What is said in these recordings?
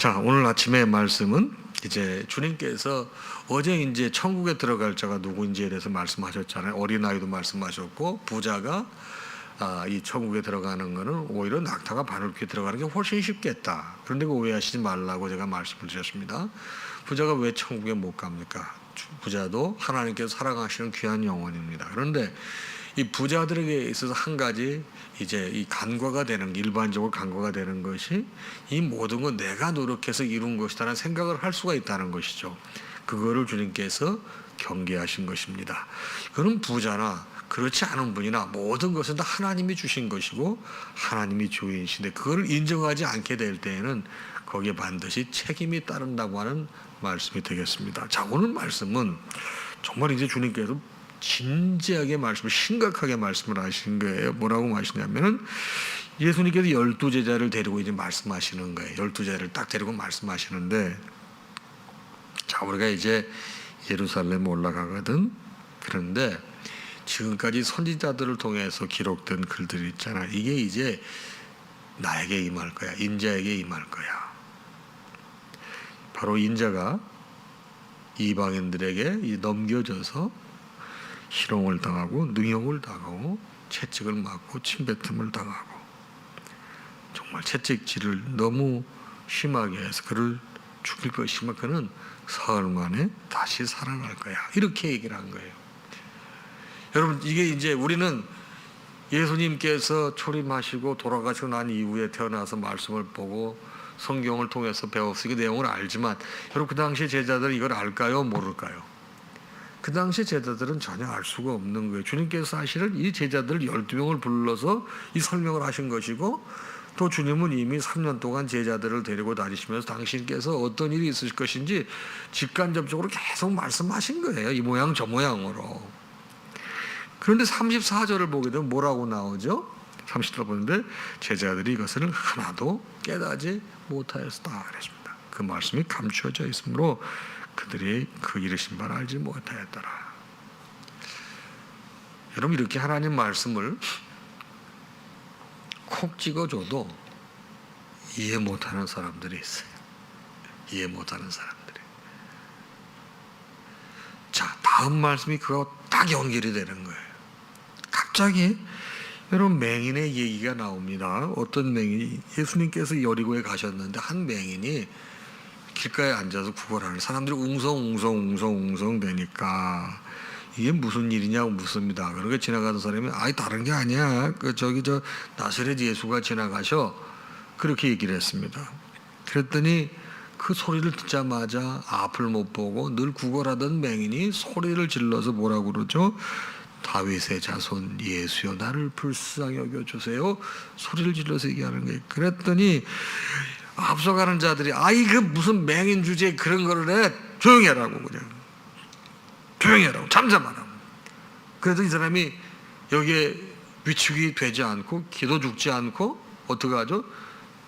자, 오늘 아침의 말씀은 이제 주님께서 어제 이제 천국에 들어갈 자가 누구인지에 대해서 말씀하셨잖아요. 어린아이도 말씀하셨고, 부자가 이 천국에 들어가는 거는 오히려 낙타가 바늘 귀에 들어가는 게 훨씬 쉽겠다. 그런데 그 오해하시지 말라고 제가 말씀을 드렸습니다. 부자가 왜 천국에 못 갑니까? 부자도 하나님께서 사랑하시는 귀한 영혼입니다. 그런데 이 부자들에게 있어서 한 가지 이제 이 간과가 되는, 일반적으로 간과가 되는 것이 이 모든 건 내가 노력해서 이룬 것이다라는 생각을 할 수가 있다는 것이죠. 그거를 주님께서 경계하신 것입니다. 그는 부자나 그렇지 않은 분이나 모든 것은 다 하나님이 주신 것이고 하나님이 주인이신데 그거를 인정하지 않게 될 때에는 거기에 반드시 책임이 따른다고 하는 말씀이 되겠습니다. 자, 오늘 말씀은 정말 이제 주님께서 진지하게 심각하게 말씀을 하신 거예요. 뭐라고 하시냐면은 예수님께서 12제자를 데리고 이제 말씀하시는 거예요. 12제자를 딱 데리고 말씀하시는데, 자, 우리가 이제 예루살렘 올라가거든. 그런데 지금까지 선지자들을 통해서 기록된 글들이 있잖아. 이게 이제 나에게 임할 거야. 인자에게 임할 거야. 바로 인자가 이방인들에게 넘겨져서 희롱을 당하고 능욕을 당하고 채찍을 맞고 침뱉음을 당하고 정말 채찍질을 너무 심하게 해서 그를 죽일 것이지만 그는 사흘 만에 다시 살아날 거야. 이렇게 얘기를 한 거예요. 여러분, 이게 이제 우리는 예수님께서 초림하시고 돌아가시고 난 이후에 태어나서 말씀을 보고 성경을 통해서 배웠으니 그 내용을 알지만 여러분, 그 당시 제자들은 이걸 알까요? 모를까요? 그 당시 제자들은 전혀 알 수가 없는 거예요. 주님께서 사실은 이 제자들 12명을 불러서 이 설명을 하신 것이고, 또 주님은 이미 3년 동안 제자들을 데리고 다니시면서 당신께서 어떤 일이 있으실 것인지 직간접적으로 계속 말씀하신 거예요. 이 모양 저 모양으로. 그런데 34절을 보게 되면 뭐라고 나오죠? 30절 보는데 제자들이 이것을 하나도 깨닫지 못하였다 그랬습니다. 그 말씀이 감추어져 있으므로 그들이 그 이르신 바를 알지 못하였더라. 여러분, 이렇게 하나님 말씀을 콕 찍어줘도 이해 못하는 사람들이 있어요. 이해 못하는 사람들이. 자, 다음 말씀이 그거 딱 연결이 되는 거예요. 갑자기 여러분, 맹인의 얘기가 나옵니다. 어떤 맹인이, 예수님께서 여리고에 가셨는데 한 맹인이 길가에 앉아서 구걸하는, 사람들이 웅성웅성 되니까 이게 무슨 일이냐고 묻습니다. 그러니까 지나가던 사람이 아이 다른 게 아니야. 저 나사렛 예수가 지나가셔. 그렇게 얘기를 했습니다. 그랬더니 그 소리를 듣자마자 앞을 못 보고 늘 구걸하던 맹인이 소리를 질러서 뭐라고 그러죠? 다윗의 자손 예수여 나를 불쌍히 여겨주세요. 소리를 질러서 얘기하는 거예요. 그랬더니 앞서가는 자들이 아이 그 무슨 맹인 주제에 그런 거를 해. 조용히 하라고, 그냥 조용히 하라고, 잠잠하라고. 그래도 이 사람이 여기에 위축이 되지 않고 기도 죽지 않고 어떻게 하죠?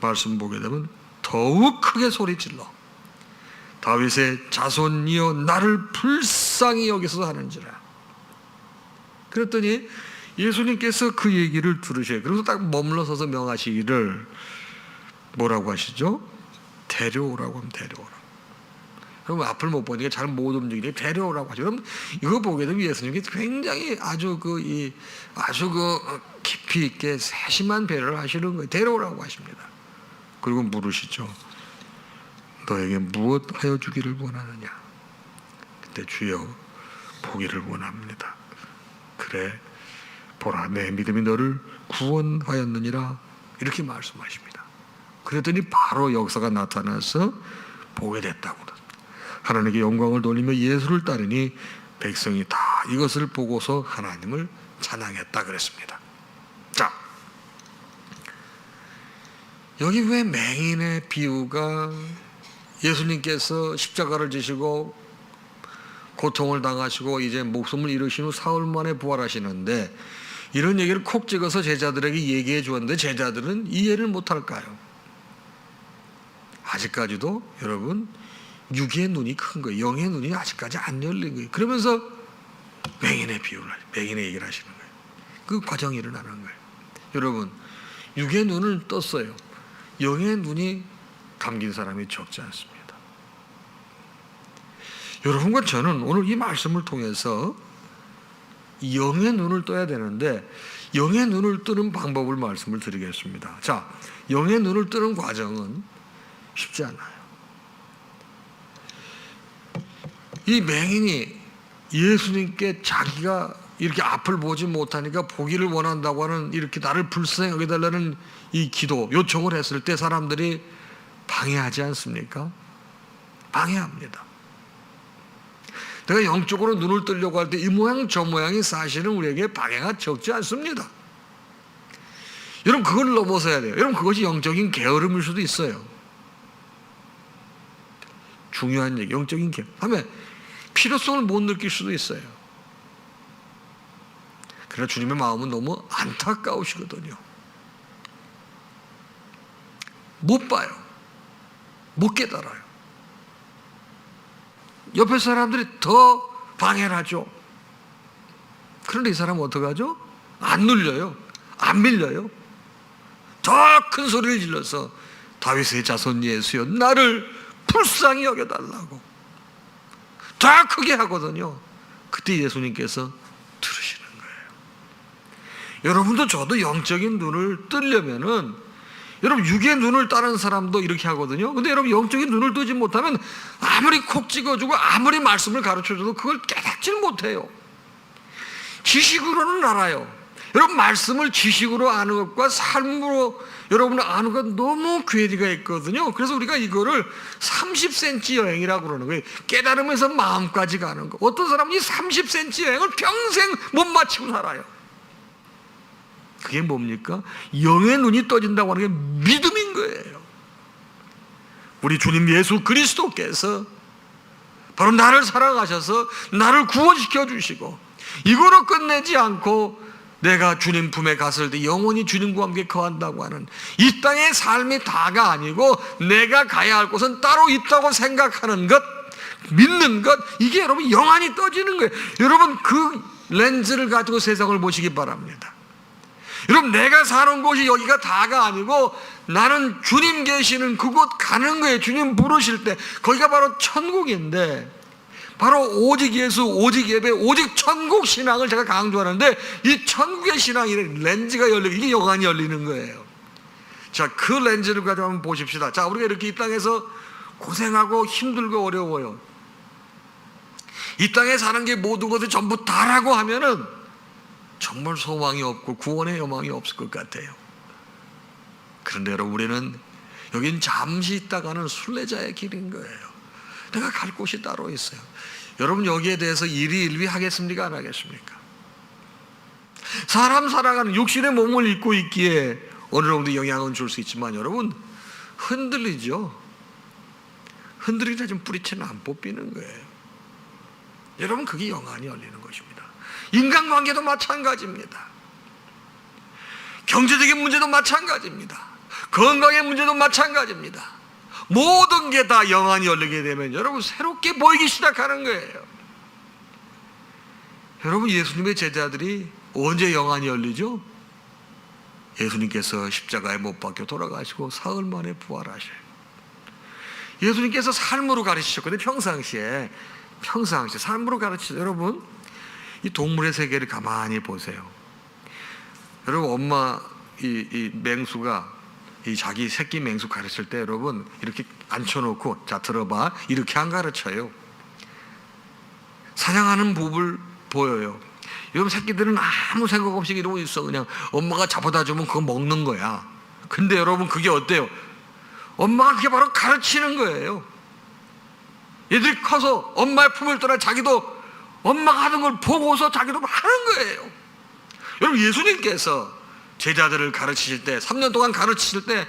말씀 보게 되면 더욱 크게 소리 질러 다윗의 자손이여 나를 불쌍히 여기서 하는지라. 그랬더니 예수님께서 그 얘기를 들으셔요. 그래서 딱 머물러서서 명하시기를 뭐라고 하시죠? 데려오라고 하면 데려오라고. 그럼 앞을 못 보니까 잘 못 움직이니 데려오라고 하죠. 그럼 이거 보게 되면 예수님이 굉장히 아주 깊이 있게 세심한 배려를 하시는 거예요. 데려오라고 하십니다. 그리고 물으시죠. 너에게 무엇 하여 주기를 원하느냐? 그때 주여 보기를 원합니다. 그래 보라 내 믿음이 너를 구원하였느니라. 이렇게 말씀하십니다. 그랬더니 바로 역사가 나타나서 보게 됐다고. 하나님께 영광을 돌리며 예수를 따르니 백성이 다 이것을 보고서 하나님을 찬양했다 그랬습니다. 자, 여기 왜 맹인의 비유가 예수님께서 십자가를 지시고 고통을 당하시고 이제 목숨을 잃으신 후 사흘 만에 부활하시는데 이런 얘기를 콕 찍어서 제자들에게 얘기해 주었는데 제자들은 이해를 못할까요? 아직까지도 여러분 육의 눈이 큰 거예요. 영의 눈이 아직까지 안 열린 거예요. 그러면서 맹인의 얘기를 하시는 거예요. 그 과정이 일어나는 거예요. 여러분, 육의 눈을 떴어요. 영의 눈이 담긴 사람이 적지 않습니다. 여러분과 저는 오늘 이 말씀을 통해서 영의 눈을 떠야 되는데 영의 눈을 뜨는 방법을 말씀을 드리겠습니다. 자, 영의 눈을 뜨는 과정은 쉽지 않아요. 이 맹인이 예수님께 자기가 이렇게 앞을 보지 못하니까 보기를 원한다고 하는 이렇게 나를 불쌍하게 해달라는 이 기도 요청을 했을 때 사람들이 방해하지 않습니까? 방해합니다. 내가 영적으로 눈을 뜨려고 할 때 이 모양 저 모양이 사실은 우리에게 방해가 적지 않습니다. 여러분 그걸 넘어서야 돼요. 여러분 그것이 영적인 게으름일 수도 있어요. 중요한 얘기, 영적인 게으름 하면 필요성을 못 느낄 수도 있어요. 그러나 주님의 마음은 너무 안타까우시거든요. 못 봐요. 못 깨달아요. 옆에 사람들이 더 방해를 하죠. 그런데 이 사람은 어떡하죠? 안 눌려요. 안 밀려요. 더 큰 소리를 질러서 다윗의 자손 예수여 나를 불쌍히 여겨달라고 더 크게 하거든요. 그때 예수님께서 들으시는 거예요. 여러분도 저도 영적인 눈을 뜨려면은 여러분 육의 눈을 따는 사람도 이렇게 하거든요. 근데 여러분 영적인 눈을 뜨지 못하면 아무리 콕 찍어주고 아무리 말씀을 가르쳐줘도 그걸 깨닫질 못해요. 지식으로는 알아요. 여러분 말씀을 지식으로 아는 것과 삶으로 여러분 아는 것 너무 괴리가 있거든요. 그래서 우리가 이거를 30cm 여행이라고 그러는 거예요. 깨달으면서 마음까지 가는 거. 어떤 사람은 이 30cm 여행을 평생 못 마치고 살아요. 그게 뭡니까? 영의 눈이 떠진다고 하는 게 믿음인 거예요. 우리 주님 예수 그리스도께서 바로 나를 사랑하셔서 나를 구원시켜 주시고 이거로 끝내지 않고 내가 주님 품에 갔을 때 영원히 주님과 함께 거한다고 하는 이 땅의 삶이 다가 아니고 내가 가야 할 곳은 따로 있다고 생각하는 것, 믿는 것, 이게 여러분 영안이 떠지는 거예요. 여러분 그 렌즈를 가지고 세상을 보시기 바랍니다. 여러분 내가 사는 곳이 여기가 다가 아니고 나는 주님 계시는 그곳 가는 거예요. 주님 부르실 때 거기가 바로 천국인데 바로 오직 예수, 오직 예배, 오직 천국 신앙을 제가 강조하는데 이 천국의 신앙이 렌즈가 열리고 이게 영안이 열리는 거예요. 자, 그 렌즈를 가지고 한번 보십시다. 자, 우리가 이렇게 이 땅에서 고생하고 힘들고 어려워요. 이 땅에 사는 게 모든 것을 전부 다라고 하면은 정말 소망이 없고 구원의 여망이 없을 것 같아요. 그런데 여러분 우리는 여긴 잠시 있다가는 순례자의 길인 거예요. 내가 갈 곳이 따로 있어요. 여러분 여기에 대해서 일희일비 하겠습니까? 안 하겠습니까? 사람 살아가는 육신의 몸을 입고 있기에 어느 정도 영향은 줄 수 있지만 여러분 흔들리죠. 흔들리다 좀 뿌리채는 안 뽑히는 거예요. 여러분 그게 영안이 열리는 것입니다. 인간관계도 마찬가지입니다. 경제적인 문제도 마찬가지입니다. 건강의 문제도 마찬가지입니다. 모든 게 다 영안이 열리게 되면 여러분 새롭게 보이기 시작하는 거예요. 여러분 예수님의 제자들이 언제 영안이 열리죠? 예수님께서 십자가에 못 박혀 돌아가시고 사흘 만에 부활하셔요. 예수님께서 삶으로 가르치셨거든요. 평상시에 삶으로 가르치죠. 여러분 이 동물의 세계를 가만히 보세요. 여러분 엄마 이 맹수가 이 자기 새끼 맹수 가르칠 때 여러분 이렇게 앉혀놓고 자 들어봐 이렇게 안 가르쳐요. 사냥하는 법을 보여요. 여러분 새끼들은 아무 생각 없이 이러고 있어. 그냥 엄마가 잡아다 주면 그거 먹는 거야. 근데 여러분 그게 어때요? 엄마가 그게 바로 가르치는 거예요. 얘들이 커서 엄마의 품을 떠나 자기도 엄마가 하는 걸 보고서 자기도 하는 거예요. 여러분 예수님께서 제자들을 가르치실 때 3년 동안 가르치실 때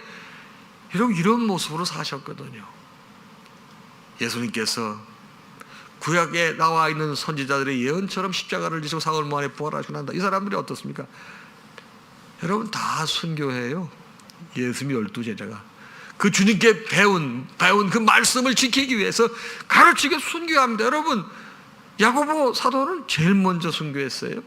여러분 이런 모습으로 사셨거든요. 예수님께서 구약에 나와 있는 선지자들의 예언처럼 십자가를 지시고 사흘 만에 부활하시고 난다. 이 사람들이 어떻습니까? 여러분 다 순교해요. 예수님 12제자가 그 주님께 배운 그 말씀을 지키기 위해서 가르치게 순교합니다. 여러분 야고보 사도는 제일 먼저 순교했어요.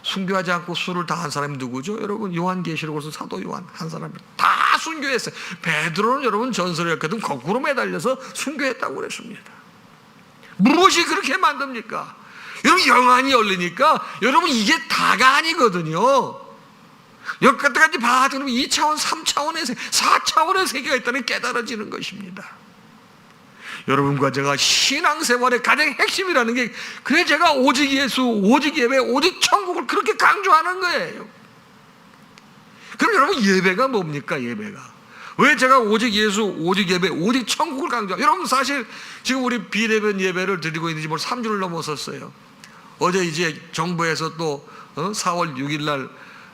순교하지 않고 술을 다 한 사람이 누구죠? 여러분, 요한계시록에서 사도 요한 한 사람이 다 순교했어요. 베드로는 여러분 전설이었거든 거꾸로 매달려서 순교했다고 그랬습니다. 무엇이 그렇게 만듭니까? 여러분, 영안이 열리니까 여러분 이게 다가 아니거든요. 여기까지 봐도 2차원, 3차원의 세계, 4차원의 세계가 있다는 깨달아지는 것입니다. 여러분과 제가 신앙생활의 가장 핵심이라는 게, 그래 제가 오직 예수, 오직 예배, 오직 천국을 그렇게 강조하는 거예요. 그럼 여러분, 예배가 뭡니까? 예배가 왜 제가 오직 예수, 오직 예배, 오직 천국을 강조하죠? 여러분, 사실 지금 우리 비대면 예배를 드리고 있는지 3주를 넘었었어요. 어제 이제 정부에서 또 4월 6일 날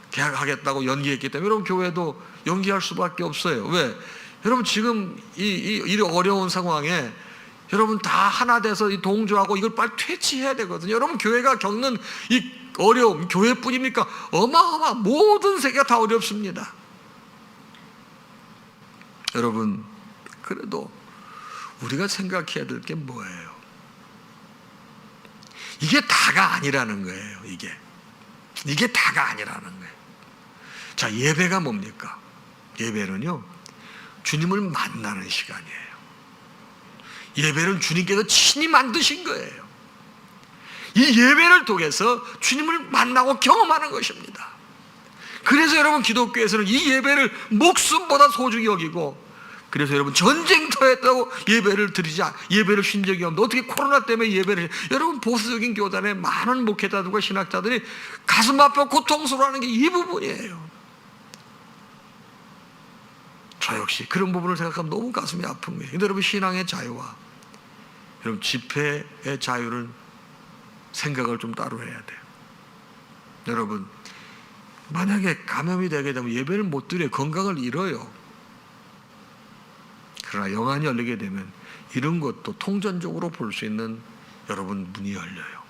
개학하겠다고 연기했기 때문에 여러분, 교회도 연기할 수밖에 없어요. 왜? 여러분, 지금 이 어려운 상황에 여러분 다 하나 돼서 동조하고 이걸 빨리 퇴치해야 되거든요. 여러분, 교회가 겪는 이 어려움, 교회뿐입니까? 어마어마한 모든 세계가 다 어렵습니다. 여러분, 그래도 우리가 생각해야 될 게 뭐예요? 이게 다가 아니라는 거예요. 이게 다가 아니라는 거예요. 자, 예배가 뭡니까? 예배는요, 주님을 만나는 시간이에요. 예배는 주님께서 친히 만드신 거예요. 이 예배를 통해서 주님을 만나고 경험하는 것입니다. 그래서 여러분, 기독교에서는 이 예배를 목숨보다 소중히 여기고, 그래서 여러분, 전쟁터에다고 예배를 드리자, 예배를 쉰 적이 없는데 어떻게 코로나 때문에 예배를, 여러분, 보수적인 교단의 많은 목회자들과 신학자들이 가슴 아파 고통스러워하는 게 이 부분이에요. 저 역시 그런 부분을 생각하면 너무 가슴이 아픈 거예요. 근데 여러분, 신앙의 자유와 여러분 집회의 자유는 생각을 좀 따로 해야 돼요. 여러분, 만약에 감염이 되게 되면 예배를 못 드려요. 건강을 잃어요. 그러나 영안이 열리게 되면 이런 것도 통전적으로 볼 수 있는 여러분 문이 열려요.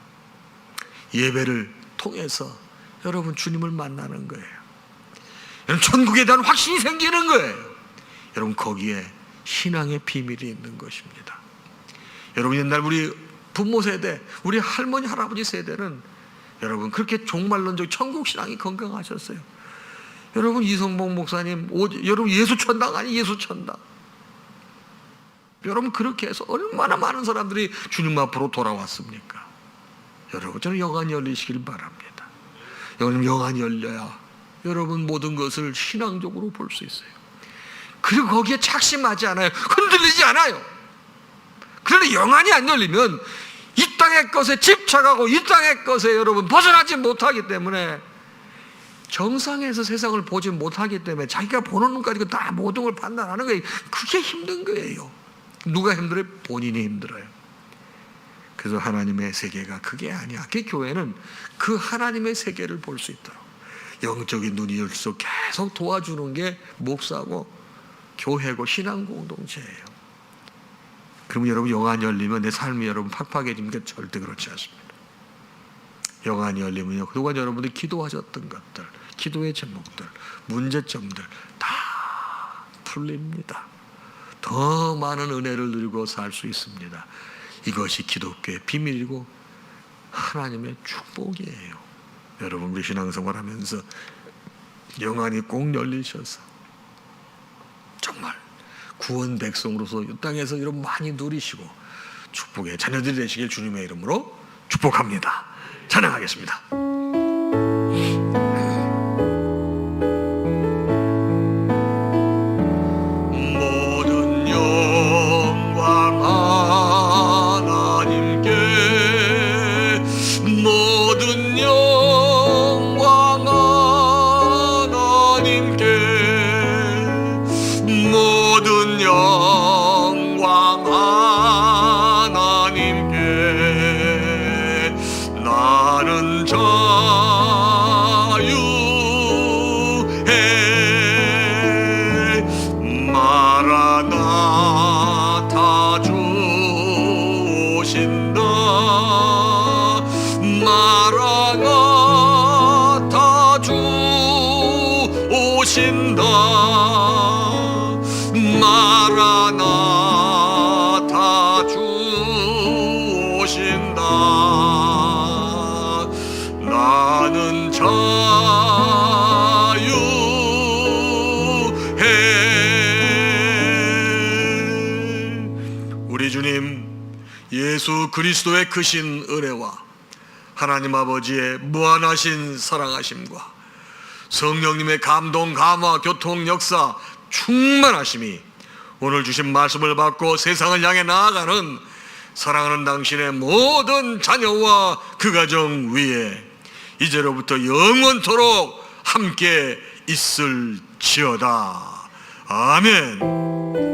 예배를 통해서 여러분 주님을 만나는 거예요. 여러분, 천국에 대한 확신이 생기는 거예요. 여러분, 거기에 신앙의 비밀이 있는 것입니다. 여러분, 옛날 우리 부모 세대, 우리 할머니 할아버지 세대는 여러분 그렇게 종말론적 천국 신앙이 건강하셨어요. 여러분, 이성봉 목사님, 여러분 예수 천당 아니 예수 천당. 여러분, 그렇게 해서 얼마나 많은 사람들이 주님 앞으로 돌아왔습니까? 여러분, 저는 영안이 열리시길 바랍니다. 여러분, 영안이 열려야 여러분 모든 것을 신앙적으로 볼 수 있어요. 그리고 거기에 착심하지 않아요. 흔들리지 않아요. 그런데 영안이 안 열리면 이 땅의 것에 집착하고 이 땅의 것에 여러분 벗어나지 못하기 때문에, 정상에서 세상을 보지 못하기 때문에 자기가 보는 눈 가지고 다 모든 걸 판단하는 거예요. 그게 힘든 거예요. 누가 힘들어요? 본인이 힘들어요. 그래서 하나님의 세계가 그게 아니야. 그 교회는 그 하나님의 세계를 볼 수 있도록 영적인 눈이 열수 계속 도와주는 게 목사고 교회고 신앙 공동체예요. 그러면 여러분, 영안이 열리면 내 삶이 여러분 팍팍해집니까? 절대 그렇지 않습니다. 영안이 열리면요, 그동안 여러분들이 기도하셨던 것들, 기도의 제목들, 문제점들 다 풀립니다. 더 많은 은혜를 누리고 살 수 있습니다. 이것이 기독교의 비밀이고 하나님의 축복이에요. 여러분, 우리 신앙생활 하면서 영안이 꼭 열리셔서 정말 구원 백성으로서 이 땅에서 이런 많이 누리시고 축복의 자녀들이 되시길 주님의 이름으로 축복합니다. 찬양하겠습니다. 모든 영광 하나님께, 모든 영광 하나님께, 모든 영광 하나님께. 나는 자유해. 마라나타 주 오신다. 마라나타 주 오신다. 마라나타 주 오신다. 나는 우리 주님 예수 그리스도의 크신 은혜와 하나님 아버지의 무한하신 사랑하심과 성령님의 감동, 감화, 교통, 역사, 충만하심이 오늘 주신 말씀을 받고 세상을 향해 나아가는 사랑하는 당신의 모든 자녀와 그 가정 위에 이제로부터 영원토록 함께 있을지어다. 아멘.